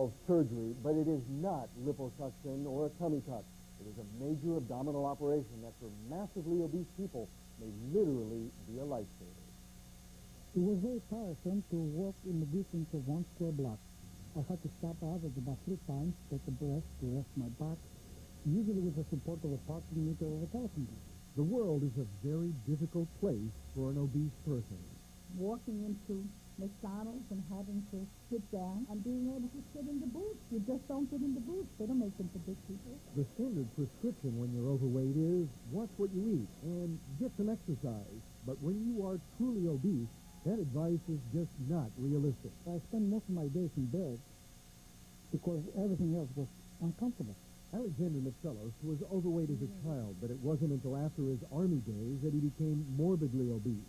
of surgery, but it is not liposuction or a tummy tuck. It is a major abdominal operation that for massively obese people may literally be a lifesaver. It was very tiresome to walk in the distance of 1 square block. I had to stop out at about 3 times, take a breath to rest my back, usually with the support of a parking meter or a telephone booth. The world is a very difficult place for an obese person. Walking into McDonald's and having to sit down and being able to sit in the booth. You just don't get in the booth. They don't make them for big people. The standard prescription when you're overweight is watch what you eat and get some exercise. But when you are truly obese, that advice is just not realistic. I spent most of my days in bed because everything else was uncomfortable. Alexander Mitzellos was overweight as a child, but it wasn't until after his Army days that he became morbidly obese.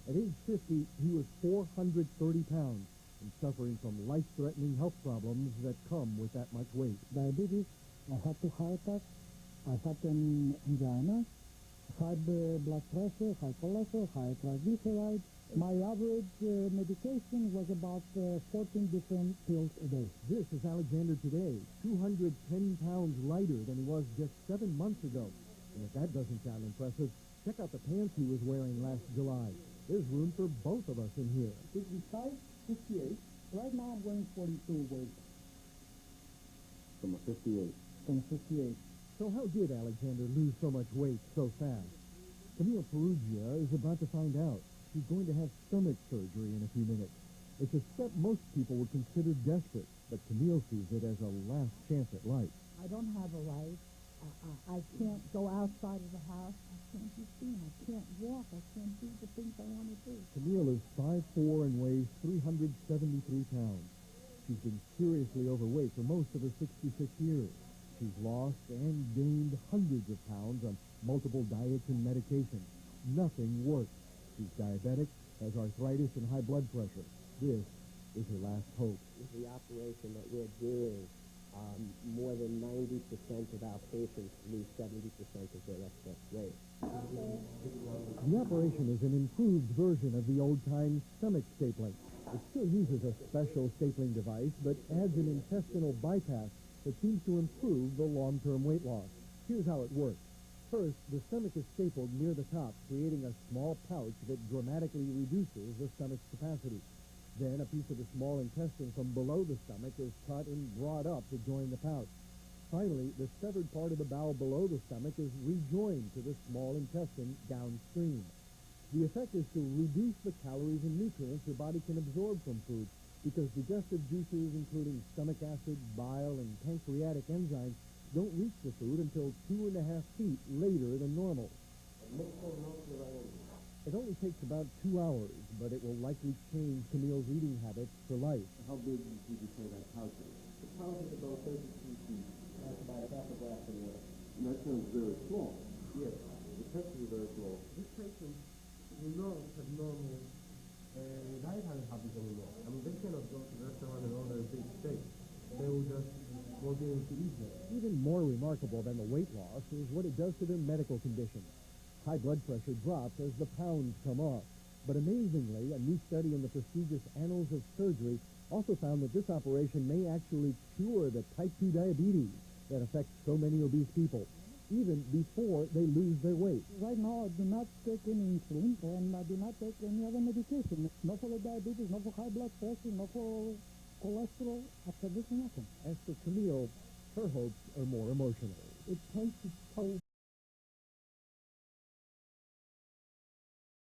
At age 50, he was 430 pounds and suffering from life-threatening health problems that come with that much weight. Diabetes, I had 2 heart attacks, I had an angina, high blood pressure, high cholesterol, high triglycerides. My average medication was about 14 different pills a day. This is Alexander today, 210 pounds lighter than he was just 7 months ago. And if that doesn't sound impressive, check out the pants he was wearing last July. There's room for both of us in here. 55, 58. Right now I'm wearing 42 weight. From a 58. From 58. So how did Alexander lose so much weight so fast? Camille Perugia is about to find out. She's going to have stomach surgery in a few minutes. It's a step most people would consider desperate, but Camille sees it as a last chance at life. I don't have a life. I can't go outside of the house. I can't be seen. I can't walk. I can't do the things I want to do. Camille is 5'4" and weighs 373 pounds. She's been seriously overweight for most of her 66 years. She's lost and gained hundreds of pounds on multiple diets and medications. Nothing works. She's diabetic, has arthritis and high blood pressure. This is her last hope. With the operation that we're doing, more than 90% of our patients lose 70% of their excess weight. The operation is an improved version of the old-time stomach stapling. It still uses a special stapling device, but adds an intestinal bypass that seems to improve the long-term weight loss. Here's how it works. First, the stomach is stapled near the top, creating a small pouch that dramatically reduces the stomach's capacity. Then a piece of the small intestine from below the stomach is cut and brought up to join the pouch. Finally, the severed part of the bowel below the stomach is rejoined to the small intestine downstream. The effect is to reduce the calories and nutrients your body can absorb from food, because digestive juices, including stomach acid, bile, and pancreatic enzymes, don't reach the food until 2.5 feet later than normal. It only takes about 2 hours, but it will likely change Camille's eating habits for life. How big did you say that pouch is? The pouch is about 32 feet. That's about half a glass of water. And that sounds very small. Yes. The text is very small. This patient will not have normal dietary habits anymore. I mean, they cannot go to the restaurant and order a big steak. They will just won't be able to eat them. Even more remarkable than the weight loss is what it does to their medical condition. High blood pressure drops as the pounds come off. But amazingly, a new study in the prestigious Annals of Surgery also found that this operation may actually cure the type 2 diabetes that affects so many obese people, even before they lose their weight. Right now, I do not take any insulin, and I do not take any other medication. Not for the diabetes, not for high blood pressure, not for cholesterol, absolutely nothing. As for Camille, her hopes are more emotional. It takes its toll